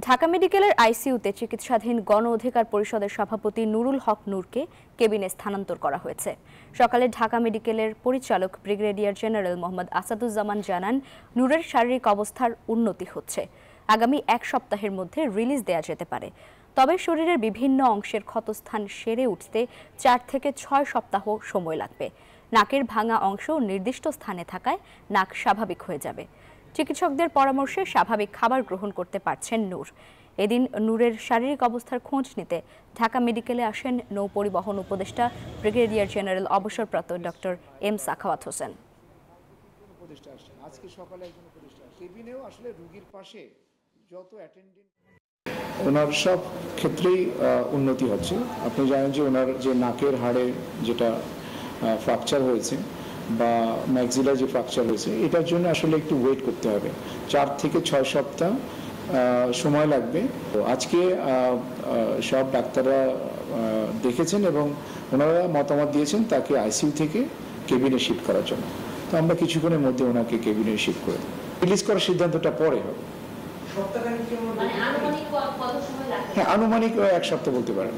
ঢাকা মেডিকেলের আইসিইউতে চিকিৎসাধীন গণ অধিকার পরিষদের সভাপতি নুরুল হক নূরকে কেবিনে স্থানান্তর করা হয়েছে। সকালে ঢাকা মেডিকেলের পরিচালক ব্রিগেডিয়ার জেনারেল মোহাম্মদ আসাদুজ্জামান জানান, নূরের শারীরিক অবস্থার উন্নতি হচ্ছে। আগামী এক সপ্তাহের মধ্যে রিলিজ দেয়া যেতে পারে। তবে শরীরের বিভিন্ন অংশের ক্ষতস্থান সেরে উঠতে 4 থেকে 6 সপ্তাহ সময় লাগবে। নাকের ভাঙা অংশ নির্দিষ্ট স্থানে থাকায় নাক স্বাভাবিক হয়ে যাবে। চিকিৎসকদের পরামর্শে স্বাভাবিক খাবার গ্রহণ করতে পারছেন নূর। এদিন নূরের শারীরিক অবস্থার খোঁজ নিতে ঢাকা মেডিকেলে আসেন নৌপরিবহন উপদেষ্টা ব্রিগেডিয়ার জেনারেল অবসরপ্রাপ্ত ডক্টর এম সাখাওয়াত হোসেন। আজকে সকালে একজন উপদেষ্টা কেবিনেও আসলে রোগীর পাশে যত অ্যাটেন্ডেন্ট ওনার সব ক্ষেত্রেই উন্নতি হচ্ছে। আপনি জানেন যে ওনার যে নাকের হাড়ে যেটা ফ্র্যাকচার হয়েছে বা ম্যাক্সিলার যে ফ্র্যাকচার হয়েছে, এটার জন্য আসলে একটু ওয়েট করতে হবে। 4 থেকে 6 সপ্তাহ সময় লাগবে। তো আজকে সব ডাক্তাররা দেখেছেন এবং ওনারা মতামত দিয়েছেন তাকে আইসিইউ থেকে কেবিনে শিফট করার জন্য। তো আমরা কিছুক্ষণের মধ্যে ওনাকে কেবিনে শিফট করে দেব। রিলিজ করার সিদ্ধান্তটা পরে হবে। হ্যাঁ, আনুমানিক 1 সপ্তাহ বলতে পারেন।